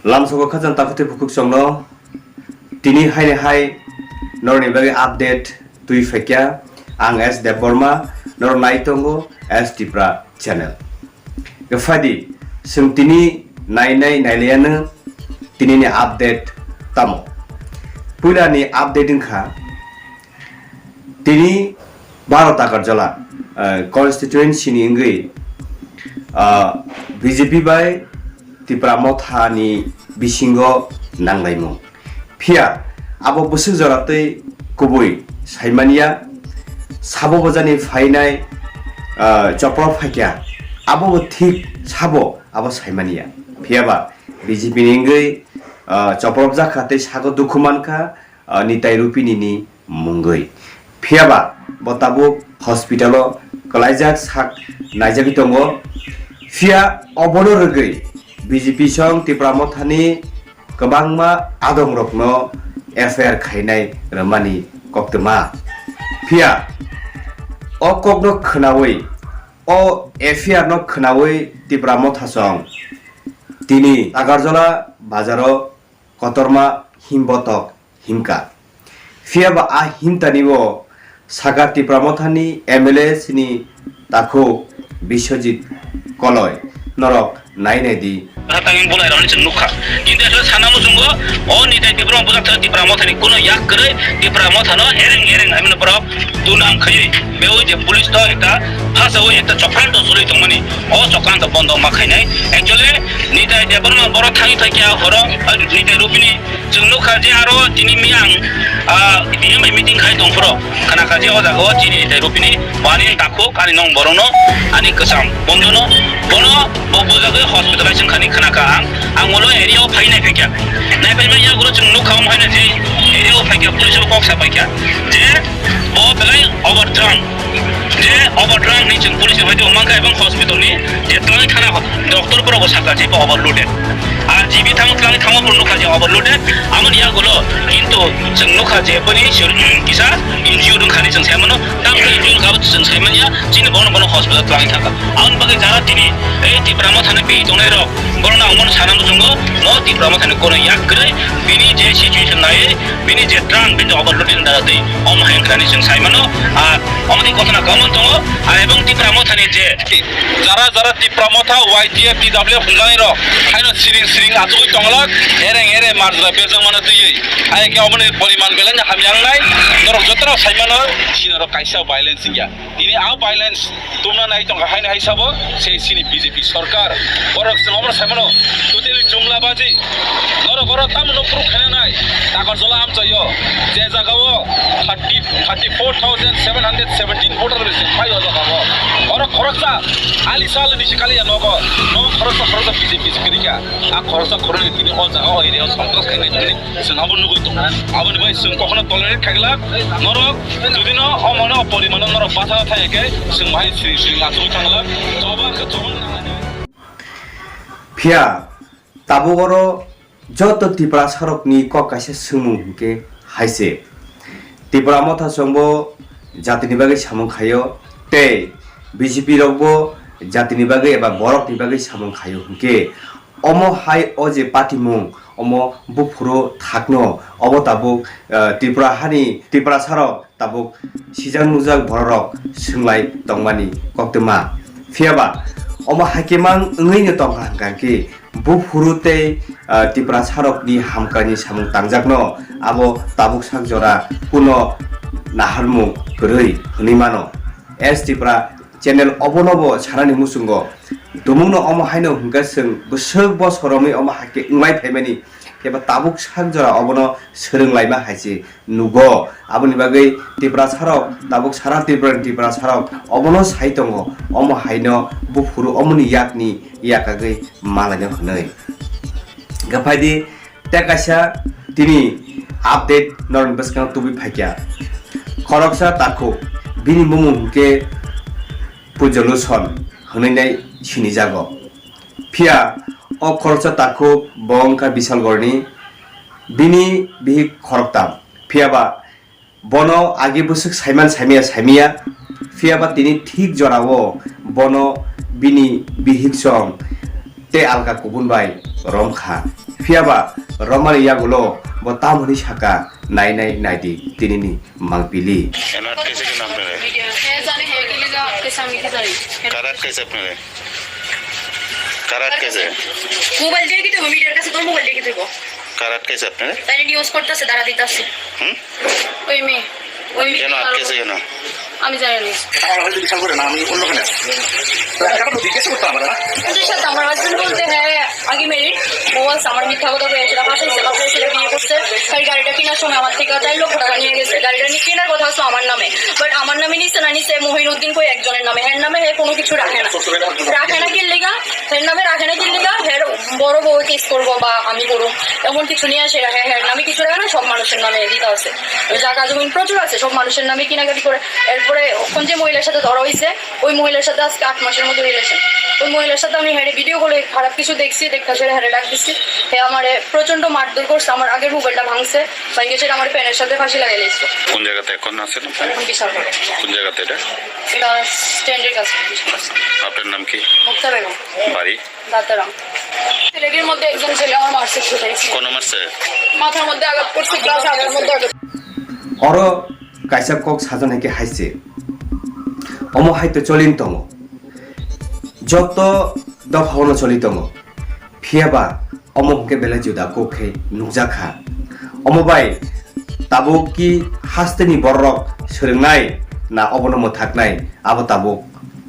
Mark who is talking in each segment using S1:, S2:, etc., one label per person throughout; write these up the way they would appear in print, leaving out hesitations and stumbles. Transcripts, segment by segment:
S1: Lamsoko khajang takute bukuk songno tini haine hai norni bagi update tui fekya ang S Deborma nor naitongo S Tipra channel. Gefadi sing tini nainai nailiana tini ni update tamo. Pula ni update kha tini 12 takar jala constituency ni ngui BJP bai Tipra mothani bisingo nanglaimu. Pia abo busuk joratei kubui saimania sabo bojani fainai chopro phakya abo thik sabo abo saimania. Pia ba BJP ni ngui chopro jakhate sago dukumanka nitai rupini ni mungui. Pia ba botabu hospitalo kalaijak sak naijagi tongo. Pia obono regei BJP song Tipra mothani kebangma adong rokno FIR khainai ramani koktema. Pia o kokno khnawi o FIR no khnawi Tipra motha song tini Agarjala bazaro kotorma himbotok himka. Pia ba a himtanibo saga Tipra mothani MLA sini takho Biswajit Koloy norok nainedi
S2: Hatangin bolai rani cengnuka. কিন্তু আসলে সানামু জুঙ্গো ও নিতাই Tipra বুজাথা Tipra mothani kono yak করে Tipra mothano hereng amino poro dunam khai beoi je police to ekta phasa oi ekta chokran to suri tongmani o chokran to bondo ma khainai actually nitai Deborma boro thangi thakya horo nitai rupini cengnuka je aro tini miang BM meeting khai tongfro kana kaje o jago tini nitai rupini bani takho kani nong borono ani kesam bondono bono bobujago hospitalization khani khana ang molo area of fainai phekya nai pai mai ya gulo cengnuka om haina je area of phekya police ko ksa paikya je bo belai overdrang ni jeng police baju mangka ebang hospital ni je tlangi thana doctor pura bosaka je overloaded R GB থামতলানি থামো পূর্ণ কাজে overloaded আমন ইয়া গুলো কিন্তু জংনো কাজে পনি কিসা ইনজিও দং খানি জং সাইমানো তাম ইনজিও গাব জং সাইমানিয়া চিন বন হসপিটাল তলানি থাকা আমন বাগে যারা তিনি এই Tipra mothani বে তনে র বরনা আমন সানাম জংগো নো Tipra mothani কোন ইয়াক করে বিনি যে সিচুয়েশন নাই বিনি যে ট্রাং বিনি overloaded দাদে অম হেন খানি জং সাইমানো আর অমনি কথা গমন দङ আর এবং Tipra mothani যে যারা Tipra motha YTF DWF fungai ro haino siring azui tonglak ereng marjra bejang mana tuyei ai ke omne poriman belen hamyang nai norok jotro saimano sinaro kaisa violence ya ini au violence tumna nai tong haina haisabo sei sini BJP sarkar borok samamro saimano totally jumla baji norok goro tamno proof khana nai takar jola am chayo je jagao 34,717 voter rese pai hoja kabo borok khoroksa ali sal ni shikali ya nogo no khoroksa BJP sikriya a khoroksa khorone tini o jaga o area সন্ত্রাস খাইলে তিনি সনাবন নগই তো আবনি ভাই song কখনো tolerate খাইলা নরক যদিনো অমন পরিমাণ নরক বাধা থাকে সং ভাই Shri আজুই থাকলা জবাকে জবন
S1: Pia tabugoro joto Tipra sarokni kokase sumungke haise Tipra motha songbo jatini bage samung khayo te BJP rokbo jatini bage eba borok ni bage samung khayo hunke omo hai oje patimung omo bufuro thakno obo tabuk Tipra sarok tabuk sijang nujak borok sunglai tongmani koktema phiaba omo hakemang ngei tongkangki bufurute Tipra sarok ni hamkani samung tangjakno abo tabuk sagjora kuno naharmu goroi hunimano S Tipra channel obonobo sarani musungo dumungno omo haino hungasung busuk bo soromi omo hake nglai phaimani keba tabuk sagjora obono sörönglaima haise nugo aboni bagai Tipra sarok tabuk sara Tipra sarok obono saitongo omo haino bufuru omoni yakni yakagei malanya hnei gaphadi tekasa tini update norn baskang tubi phakya khoroksa takho bini mumungke pujoluson hnainai sini jago Pia o khoroksa takho bongka Bisalgorni bini bihi khoroktam Pia ba bono age busuk saimia Pia ba tini thik jorao bono bini bihik song te alka kubun bai romkha Fiaba Romani Yagulo Botamuni Shaka Nai Naidi Tinini Mangpili
S3: anat कैसे के नाम रहे
S4: है जाने है के लिए आपके सामने की जारी
S3: कराट कैसे अपने रहे कराट कैसे
S4: মোবাইল দিয়ে কি দেবো মিডিয়ার কাছে তোর মোবাইল দিয়ে কি দেবো
S3: कराट कैसे अपने रहे
S4: তাই নিউজ করতেছে দাঁড়া দিতেছে ওই মেয়ে ওই মেয়ে
S3: কেন আটকেছে কেন
S4: আমি জানি না
S5: আমার হয়তো বিশাল করে না আমি অন্যখানে এখন তো জিজ্ঞেস করতে আমার না
S4: ওদের সাথে আমার হাজবেন্ড বলতে হ্যাঁ আগে মেরিট বলছে আমার মিথ্যা কথা বলেছিল পাঠাইছে বিয়ে করছে তাই গাড়িটা কেনার সময় আমার থেকে 4 লক্ষ টাকা নিয়ে গেছে গাড়িটা নিয়ে কেনার কথা হচ্ছে আমার নামে বাট আমার নামে নিচ্ছে না নিচ্ছে মহিনুদ্দিন কই একজনের নামে হ্যাঁ নামে হ্যাঁ কোনো কিছু রাখে না কি লিগা হ্যাঁ নামে রাখে না কি লিগা হ্যাঁ বড় বউ কেস করবো বা আমি করবো এমন কিছু নিয়ে আসে হ্যাঁ হ্যাঁ নামে কিছু রাখে না সব মানুষের নামে দিতে আছে জায়গা জমিন প্রচুর আছে সব মানুষের নামে কেনাকাটি করে এরপরে ওখান যে মহিলার সাথে ধরা হয়েছে ওই মহিলার সাথে আজকে 8 মাসের মতো রিলেশন ওই মহিলার সাথে আমি হ্যাঁ ভিডিও করে খারাপ কিছু দেখছি দেখা সেটা হ্যাঁ ডাক দিচ্ছি হ্যাঁ আমার প্রচন্ড মারধর করছে আমার আগের মোবাইলটা ভাঙছে ভাঙে সেটা আমার প্যানের সাথে ফাঁসি লাগাই দিয়েছিল
S3: কোন জায়গাতে এখন আছেন
S4: এখন বিশাল করে
S3: কোন জায়গাতে এটা
S4: এটা স্ট্যান্ডের কাছে
S3: আপনার নাম কি
S4: মুক্তা বেগম
S3: বাড়ি
S4: দাতারাম ছেলেটির মধ্যে একজন ছেলে আমার মারছে
S3: কোন মারছে
S4: মাথার মধ্যে আঘাত করছে ক্লাস আঘাতের মধ্যে আঘাত
S1: Oro Kaisa Kok Sajanake Haise Omo Haito Cholintongo Joto Dophono Cholitongo Fiaba Omo Ke Bela Juda Koke Nujaka Omo Bai Tabuki Hasteni Borok Surnai Na Obonomo Taknai Abo Tabuk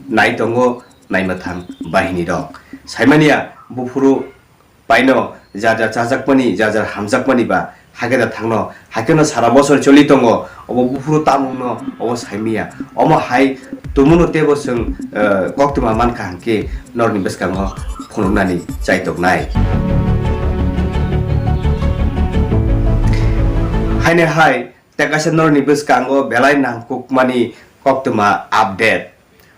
S1: Naitongo Naimatang Bahini Dog Saimania Bufuru Paino Jajar Chajakmani Jajar Hamjakmani Ba Hageda Tangno Hakeno Sarabosor Cholitongo Obo Bufuru Tamuno Obo Saimia Omo Hai Tumuno Tebosung Koktuma Mankanke Norni Beskango Pununani Chaitok Nai Haine Hai Tekasa Norni Beskango Belai Nang Kukmani Koktuma Update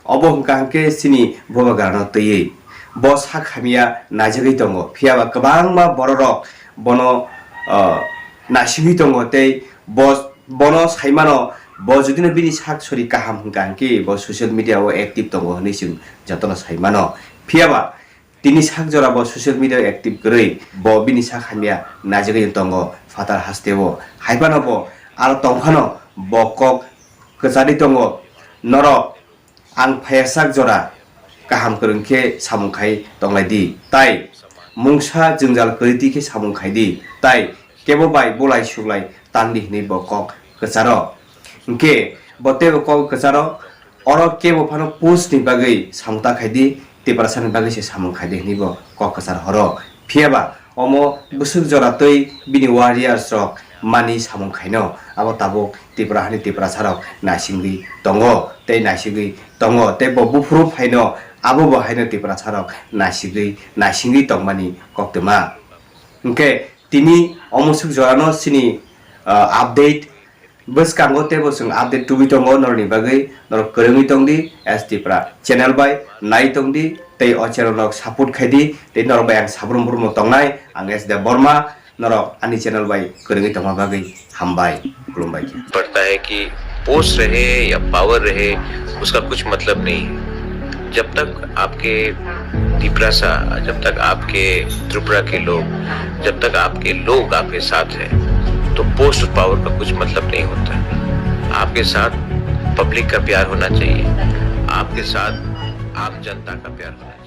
S1: Obo Hungkanke Sini Bobagarno Teye Bos Hakhamia Najari Tongo Fiaba Kabangma Bororok Bono Nashimi Tongo Te Bos Bono Saimano Bojudina Bini Sak Sori Kaham Hungkanke Bos social media o active Tongo Nishin Jatono Saimano Fiaba Tini Sak Jora Bos social media active Gray Bo Bini Sak Hamia Najari Tongo Fatar Hastevo Haibano Bo Al Tongkano Bokok Kesadi Tongo Noro Ang Payasak Jora Kaham Kerengke Samungkai Tongladi Tai Mungsa Jengjal Keriti Ke Samungkai Tai Kebo Bai Bolai Suglai Tandi Ni Bokok Kesaro Nke Bote Bokok Kesaro Oro Kebo Pano Post Ni Bagai Samta Kaidi Tiparasan Bagai Se Samungkai Ni Bokok Kesar Horo Fiaba Omo Busuk Jora Toi Bini Warriors Rock Mani Samungkai No Abo Tabok Tiparahani Tiparasarok Nasingli Tongo Te Nasingli Tongo Te Bobu Proof Haino Abo Bahino Tiparasarok Nasingli Tongmani Koktema Nke Tini Omusuk Jorano Sini Update Bus Kango Tebo Sung Update to Bitongo Norni Bagai Nor Keremi Tongdi as Tipra Channel by Nai Tongdi Te O Channel Log Saput Khadi Te Nor Bayang Sabrum Burmo Tongnai Anges de Borma Nor Ani Channel by Keremi Tonga Bagai Hambai Kulumbai
S6: पड़ता है कि post रहे या power रहे उसका कुछ मतलब नहीं है जब तक आपके तिपरासा जब तक आपके त्रिपुरा के लोग जब तक आपके लोग आपके साथ हैं तो पोस्ट और पावर का कुछ मतलब नहीं होता आपके साथ पब्लिक का प्यार होना चाहिए आपके साथ आम जनता का प्यार होना चाहिए